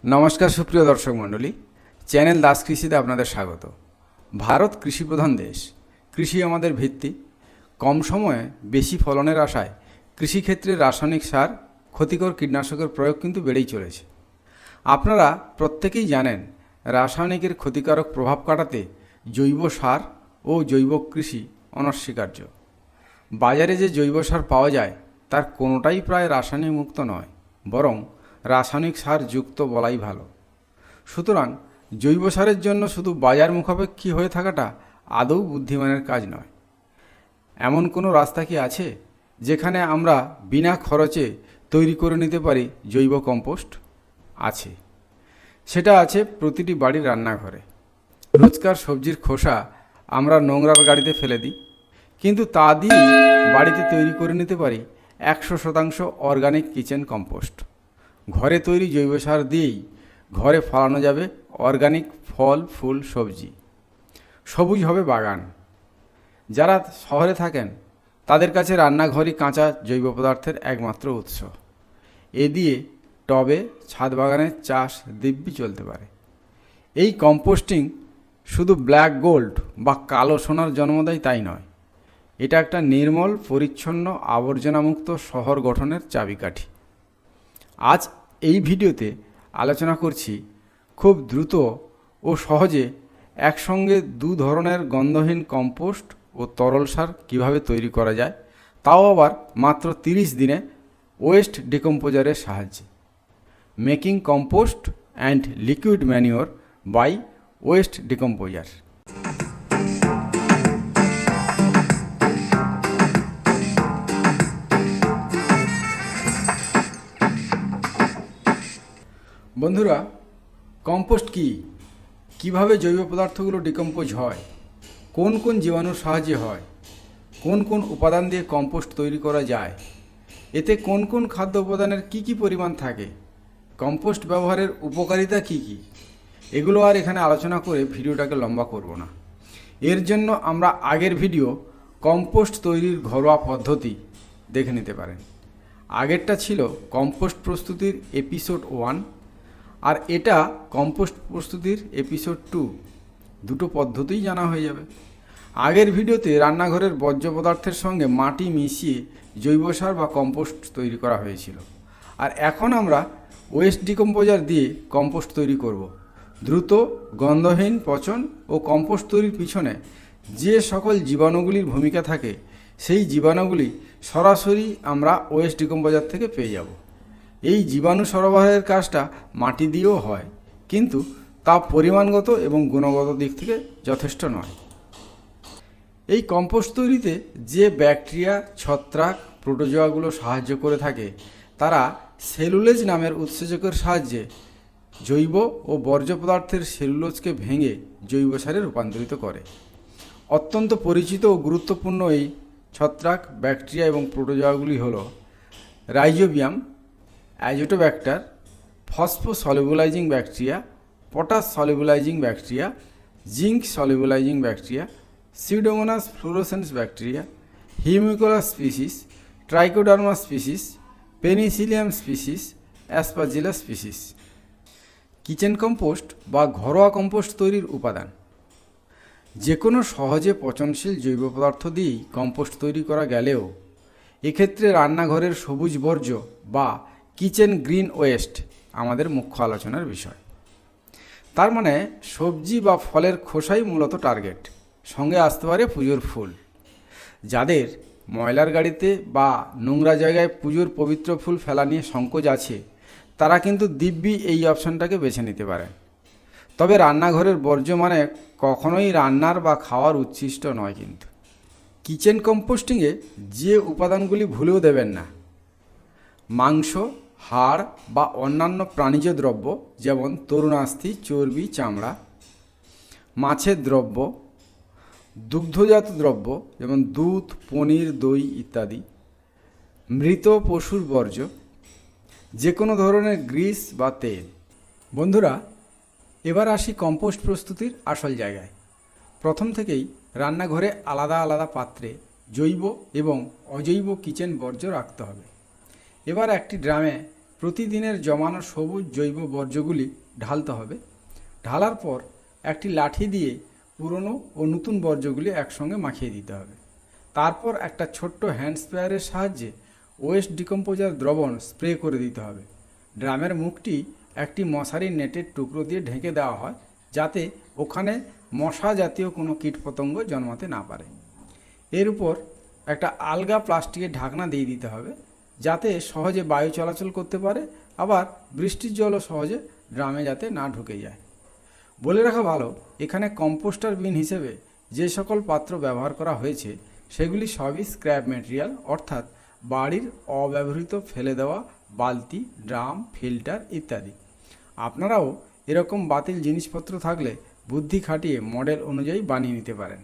নমস্কার সুপ্রিয় দর্শক মণ্ডলী, চ্যানেল দাশকৃষিতে আপনাদের স্বাগত। ভারত কৃষিপ্রধান দেশ। কৃষি আমাদের ভিত্তি। কম সময়ে বেশি ফলনের আশায় কৃষিক্ষেত্রে রাসায়নিক সার, ক্ষতিকর কীটনাশকের প্রয়োগ কিন্তু বেড়েই চলেছে। আপনারা প্রত্যেকেই জানেন রাসায়নিকের ক্ষতিকারক প্রভাব কাটাতে জৈব সার ও জৈব কৃষি অনস্বীকার্য। বাজারে যে জৈব সার পাওয়া যায় তার কোনোটাই প্রায় রাসায়নিক মুক্ত নয়, বরং রাসায়নিক সার যুক্ত বলাই ভালো। সুতরাং জৈব সারের জন্য শুধু বাজার মুখাপেক্ষী হয়ে থাকাটা আদৌ বুদ্ধিমানের কাজ নয়। এমন কোনো রাস্তা কি আছে যেখানে আমরা বিনা খরচে তৈরি করে নিতে পারি জৈব কম্পোস্ট? আছে। সেটা আছে প্রতিটি বাড়ির রান্নাঘরে। রোজকার সবজির খোসা আমরা নোংরার গাড়িতে ফেলে দিই, কিন্তু তা দিয়ে বাড়িতে তৈরি করে নিতে পারি 100% অর্গানিক কিচেন কম্পোস্ট। ঘরে তৈরি জৈব সার দিয়েই ঘরে ফলানো যাবে অর্গানিক ফল, ফুল, সবজি। সবুজ হবে বাগান। যারা শহরে থাকেন তাদের কাছে রান্নাঘরই কাঁচা জৈব পদার্থের একমাত্র উৎস। এ দিয়ে টবে, ছাদ বাগানের চাষ দিব্যি চলতে পারে। এই কম্পোস্টিং শুধু ব্ল্যাক গোল্ড বা কালো সোনার জন্ম দেয় তাই নয়, এটা একটা নির্মল, পরিচ্ছন্ন, আবর্জনামুক্ত শহর গঠনের চাবিকাঠি। আজ এই ভিডিওতে আলোচনা করছি খুব দ্রুত ও সহজে একসঙ্গে দু ধরনের গন্ধহীন কম্পোস্ট ও তরল সার কীভাবে তৈরি করা যায়, তাও আবার মাত্র 30 দিনে ওয়েস্ট ডিকম্পোজারের সাহায্যে। Making compost and liquid manure by waste decomposer. বন্ধুরা, কম্পোস্ট কি, কিভাবে জৈব পদার্থগুলো ডিকম্পোজ হয়, কোন কোন জীবাণুর সাহায্যে হয়, কোন কোন উপাদান দিয়ে কম্পোস্ট তৈরি করা যায়, এতে কোন কোন খাদ্য উপাদানের কি পরিমাণ থাকে, কম্পোস্ট ব্যবহারের উপকারিতা কি, এগুলো আর এখানে আলোচনা করে ভিডিওটাকে লম্বা করব না। এর জন্য আমরা আগের ভিডিও কম্পোস্ট তৈরির ঘরোয়া পদ্ধতি দেখে নিতে পারেন। আগেরটা ছিল কম্পোস্ট প্রস্তুতির এপিসোড 1, আর এটা কম্পোস্ট প্রস্তুতির এপিসোড 2। দুটো পদ্ধতিই জানা হয়ে যাবে। আগের ভিডিওতে রান্নাঘরের বর্জ্য পদার্থের সঙ্গে মাটি মিশিয়ে জৈব সার বা কম্পোস্ট তৈরি করা হয়েছিল, আর এখন আমরা ওয়েস্ট ডিকম্পোজার দিয়ে কম্পোস্ট তৈরি করব। দ্রুত, গন্ধহীন পচন ও কম্পোস্ট তৈরির পিছনে যে সকল জীবাণুগুলির ভূমিকা থাকে, সেই জীবাণুগুলি সরাসরি আমরা ওয়েস্ট ডিকম্পোজার থেকে পেয়ে যাব। এই জীবাণু সরবরাহের কাজটা মাটি দিয়েও হয়, কিন্তু তা পরিমাণগত এবং গুণগত দিক থেকে যথেষ্ট নয়। এই কম্পোস্ট তৈরিতে যে ব্যাকটেরিয়া, ছত্রাক, প্রোটোজোয়াগুলো সাহায্য করে থাকে, তারা সেলুলোজ নামের উৎসেচকের সাহায্যে জৈব ও বর্জ্য পদার্থের সেলুলোজকে ভেঙে জৈব সারে রূপান্তরিত করে। অত্যন্ত পরিচিত ও গুরুত্বপূর্ণ এই ছত্রাক, ব্যাকটেরিয়া এবং প্রোটোজোয়াগুলি হল rhizobium, azotobacter, phosphosolubilising bacteria, potash solubilising bacteria, zinc solubilising bacteria, pseudomonas fluorescens bacteria, humicola species, trichoderma species, penicillium species, aspergillus species. Kitchen compost বা ঘরোয়া কম্পোস্ট তৈরির উপাদান। যে কোনো সহজে পচনশীল জৈব পদার্থ দিয়েই কম্পোস্ট তৈরি করা গেলেও এক্ষেত্রে রান্নাঘরের সবুজ বর্জ্য বা কিচেন গ্রিন ওয়েস্ট আমাদের মুখ্য আলোচনার বিষয়। তার মানে সবজি বা ফলের খোসাই মূলত টার্গেট, সঙ্গে আসতে পারে পুজোর ফুল। যাদের ময়লার গাড়িতে বা নোংরা জায়গায় পুজোর পবিত্র ফুল ফেলা নিয়ে সংকোচ আছে, তারা কিন্তু দিব্যি এই অপশানটাকে বেছে নিতে পারেন। তবে রান্নাঘরের বর্জ্য মানে কখনোই রান্নার বা খাওয়ার উচ্ছিষ্ট নয়। কিন্তু কিচেন কম্পোস্টিংয়ে যে উপাদানগুলি ভুলেও দেবেন না: মাংস, হাড় বা অন্যান্য প্রাণীজ দ্রব্য যেমন তরুণাস্থি, চর্বি, চামড়া, মাছের দ্রব্য, দুগ্ধজাত দ্রব্য যেমন দুধ, পনির, দই ইত্যাদি, মৃত পশুর বর্জ্য, যে কোনো ধরনের গ্রিস বা তেল। বন্ধুরা, এবার আসি কম্পোস্ট প্রস্তুতির আসল জায়গায়। প্রথম থেকেই রান্নাঘরে আলাদা আলাদা পাত্রে জৈব এবং অজৈব কিচেন বর্জ্য রাখতে হবে। এবার একটি ড্রামে প্রতিদিনের জমানো সবুজ জৈব বর্জ্যগুলি ঢালতে হবে। ঢালার পর একটি লাঠি দিয়ে পুরনো ও নতুন বর্জ্যগুলি একসঙ্গে মাখিয়ে দিতে হবে। তারপর একটা ছোট্ট হ্যান্ড স্প্রেয়ারের সাহায্যে ওয়েস্ট ডিকম্পোজার দ্রবণ স্প্রে করে দিতে হবে। ড্রামের মুখটি একটি মশারির নেটের টুকরো দিয়ে ঢেকে দেওয়া হয়, যাতে ওখানে মশা জাতীয় কোনো কীটপতঙ্গ জন্মাতে না পারে। এর উপর একটা আলগা প্লাস্টিকের ঢাকনা দিয়ে দিতে হবে, যাতে সহজে বায়ু চলাচল করতে পারে, আবার বৃষ্টির জলও সহজে ড্রামে যাতে না ঢুকে যায়। বলে রাখা ভালো, এখানে কম্পোস্টার বিন হিসেবে যে সকল পাত্র ব্যবহার করা হয়েছে সেগুলি সবই স্ক্র্যাপ ম্যাটেরিয়াল, অর্থাৎ বাড়ির অব্যবহৃত ফেলে দেওয়া বালতি, ড্রাম, ফিল্টার ইত্যাদি। আপনারাও এরকম বাতিল জিনিসপত্র থাকলে বুদ্ধি খাটিয়ে মডেল অনুযায়ী বানিয়ে নিতে পারেন।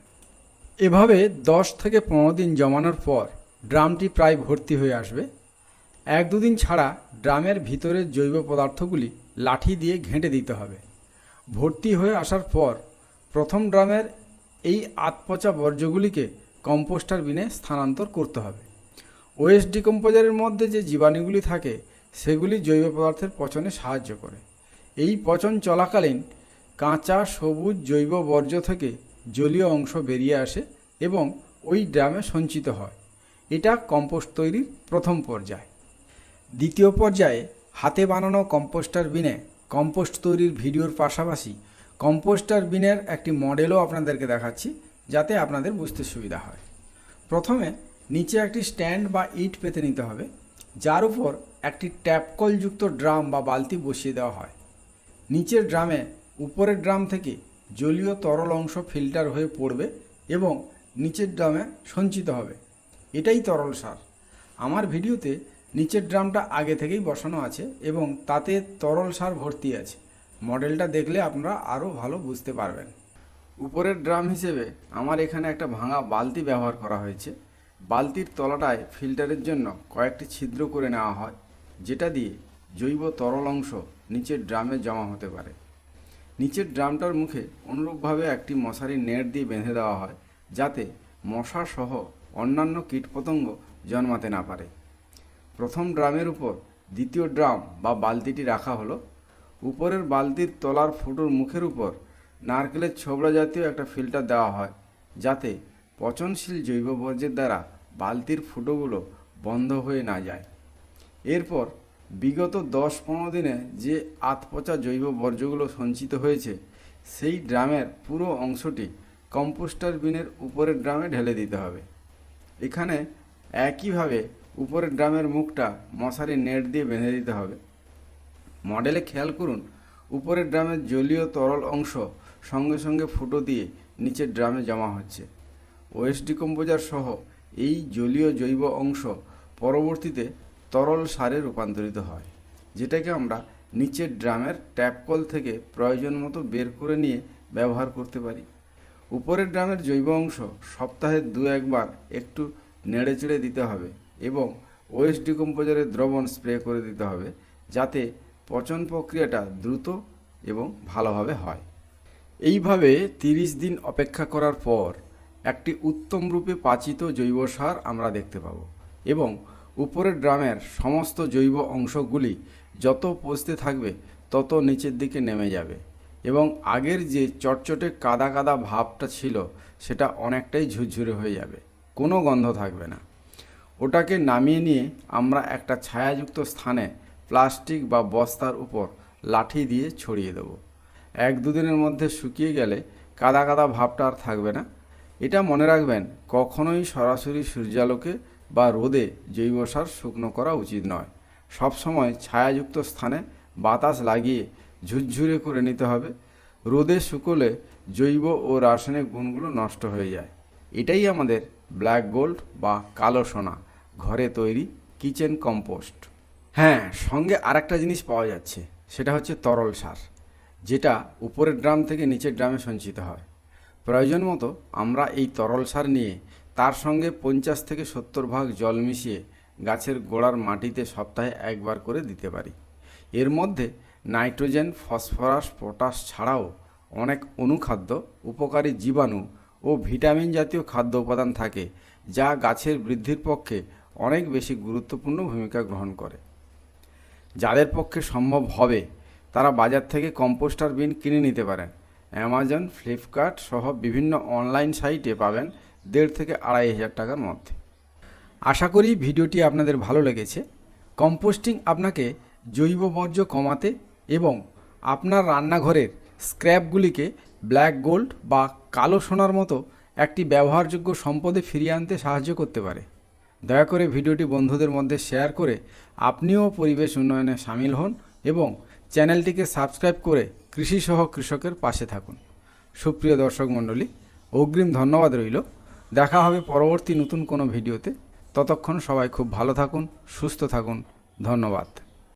এভাবে 10 থেকে 15 দিন জমানোর পর ড্রামটি প্রায় ভর্তি হয়ে আসবে। 1-2 দিন ছাড়া ড্রামের ভিতরের জৈব পদার্থগুলি লাঠি দিয়ে ঘেঁটে দিতে হবে। ভর্তি হয়ে আসার পর প্রথম ড্রামের এই আধপচা বর্জ্যগুলিকে কম্পোস্টার বিনে স্থানান্তর করতে হবে। ওয়েস্ট ডিকম্পোজারের মধ্যে যে জীবাণুগুলি থাকে সেগুলি জৈব পদার্থের পচনে সাহায্য করে। এই পচন চলাকালীন কাঁচা সবুজ জৈব বর্জ্য থেকে জলীয় অংশ বেরিয়ে আসে এবং ওই ড্রামে সঞ্চিত হয়। এটা কম্পোস্ট তৈরির প্রথম পর্যায়। দ্বিতীয় পর্যায়ে হাতে বানানো কম্পোস্টার বিনে কম্পোস্ট তৈরির ভিডিওর পাশাপাশি কম্পোস্টার বিনের একটি মডেলও আপনাদেরকে দেখাচ্ছি, যাতে আপনাদের বুঝতে সুবিধা হয়। প্রথমে নিচে একটি স্ট্যান্ড বা ইট পেতে নিতে হবে, যার উপর একটি ট্যাপকলযুক্ত ড্রাম বা বালতি বসিয়ে দেওয়া হয়। নিচের ড্রামে উপরের ড্রাম থেকে জলীয় তরল অংশ ফিল্টার হয়ে পড়বে এবং নিচের ড্রামে সঞ্চিত হবে। এটাই তরল সার। আমার ভিডিওতে নিচের ড্রামটা আগে থেকেই বসানো আছে এবং তাতে তরল সার ভর্তি আছে। মডেলটা দেখলে আপনারা আরও ভালো বুঝতে পারবেন। উপরের ড্রাম হিসেবে আমার এখানে একটা ভাঙা বালতি ব্যবহার করা হয়েছে। বালতির তলাটায় ফিল্টারের জন্য কয়েকটি ছিদ্র করে নেওয়া হয়, যেটা দিয়ে জৈব তরল অংশ নিচের ড্রামে জমা হতে পারে। নিচের ড্রামটার মুখে অনুরূপভাবে একটি মশারির নেট দিয়ে বেঁধে দেওয়া হয়, যাতে মশা সহ অন্যান্য কীটপতঙ্গ জন্মাতে না পারে। প্রথম ড্রামের উপর দ্বিতীয় ড্রাম বা বালতিটি রাখা হলো। উপরের বালতির তলার ফুটোর মুখের উপর নারকেলের ছোবড়া জাতীয় একটা ফিল্টার দেওয়া হয়, যাতে পচনশীল জৈব বর্জ্যের দ্বারা বালতির ফুটোগুলো বন্ধ হয়ে না যায়। এরপর বিগত 10-15 দিনে যে আধপচা জৈব বর্জ্যগুলো সঞ্চিত হয়েছে সেই ড্রামের পুরো অংশটি কম্পোস্টার বিনের উপরের ড্রামে ঢেলে দিতে হবে। এখানে একইভাবে উপরের ড্রামের মুখটা মশারির নেট দিয়ে বেঁধে দিতে হবে। মডেলে খেয়াল করুন, উপরের ড্রামের জলীয় তরল অংশ সঙ্গে সঙ্গে ফুটো দিয়ে নিচের ড্রামে জমা হচ্ছে। ওয়েস্ট ডিকম্পোজার সহ এই জলীয় জৈব অংশ পরবর্তীতে তরল সারে রূপান্তরিত হয়, যেটাকে আমরা নিচের ড্রামের ট্যাপকল থেকে প্রয়োজন মতো বের করে নিয়ে ব্যবহার করতে পারি। উপরের ড্রামের জৈব অংশ সপ্তাহে 2-1 বার একটু নেড়ে চেড়ে দিতে হবে এবং ওয়েস্ট ডিকম্পোজারের দ্রবণ স্প্রে করে দিতে হবে, যাতে পচন প্রক্রিয়াটা দ্রুত এবং ভালোভাবে হয়। এইভাবে 30 দিন অপেক্ষা করার পর একটি উত্তম রূপে পাচিত জৈব সার আমরা দেখতে পাব এবং উপরের ড্রামের সমস্ত জৈব অংশগুলি যত পচতে থাকবে তত নিচের দিকে নেমে যাবে এবং আগের যে চটচটে কাদা কাদা ভাবটা ছিল সেটা অনেকটাই ঝুরঝুরে হয়ে যাবে, কোনো গন্ধ থাকবে না। ওটাকে নামিয়ে নিয়ে আমরা একটা ছায়াযুক্ত স্থানে প্লাস্টিক বা বস্তার উপর লাঠি দিয়ে ছড়িয়ে দেব। 1-2 দিনের মধ্যে শুকিয়ে গেলে কাদা কাদা ভাবটা আর থাকবে না। এটা মনে রাখবেন, কখনোই সরাসরি সূর্যালোকে বা রোদে জৈব সার শুকনো করা উচিত নয়। সবসময় ছায়াযুক্ত স্থানে বাতাস লাগিয়ে ঝুরঝুরে করে নিতে হবে। রোদে শুকোলে জৈব ও রাসায়নিক গুণগুলো নষ্ট হয়ে যায়। এটাই আমাদের ব্ল্যাক গোল্ড বা কালো সোনা, ঘরে তৈরি কিচেন কম্পোস্ট। হ্যাঁ, সঙ্গে আরেকটা জিনিস পাওয়া যাচ্ছে, সেটা হচ্ছে তরল সার, যেটা উপরের ড্রাম থেকে নিচের ড্রামে সঞ্চিত হয়। প্রয়োজন মতো আমরা এই তরল সার নিয়ে তার সঙ্গে 50 থেকে 70 ভাগ জল মিশিয়ে গাছের গোড়ার মাটিতে সপ্তাহে 1 বার করে দিতে পারি। এর মধ্যে নাইট্রোজেন, ফসফরাস, পটাশ ছাড়াও অনেক অনুখাদ্য, উপকারী জীবাণু ও ভিটামিন জাতীয় খাদ্য উপাদান থাকে, যা গাছের বৃদ্ধির পক্ষে অনেক বেশি গুরুত্বপূর্ণ ভূমিকা গ্রহণ করে। যাদের পক্ষে সম্ভব হবে তারা বাজার থেকে কম্পোস্টার বিন কিনে নিতে পারেন। অ্যামাজন, ফ্লিপকার্ট সহ বিভিন্ন অনলাইন সাইটে পাবেন 1,500 থেকে 2,500 টাকার মধ্যে। আশা করি ভিডিওটি আপনাদের ভালো লেগেছে। কম্পোস্টিং আপনাকে জৈব বর্জ্য কমাতে এবং আপনার রান্নাঘরের স্ক্র্যাপগুলিকে ব্ল্যাক গোল্ড বা কালো সোনার মতো একটি ব্যবহারযোগ্য সম্পদে ফিরিয়ে আনতে সাহায্য করতে পারে। দয়া করে ভিডিওটি বন্ধুদের মধ্যে শেয়ার করে আপনিও পরিবেশ উন্নয়নে সামিল হন এবং চ্যানেলটিকে সাবস্ক্রাইব করে কৃষিসহ কৃষকের পাশে থাকুন। সুপ্রিয় দর্শক মণ্ডলী, অগ্রিম ধন্যবাদ রইল। দেখা হবে পরবর্তী নতুন কোনো ভিডিওতে। ততক্ষণ সবাই খুব ভালো থাকুন, সুস্থ থাকুন। ধন্যবাদ।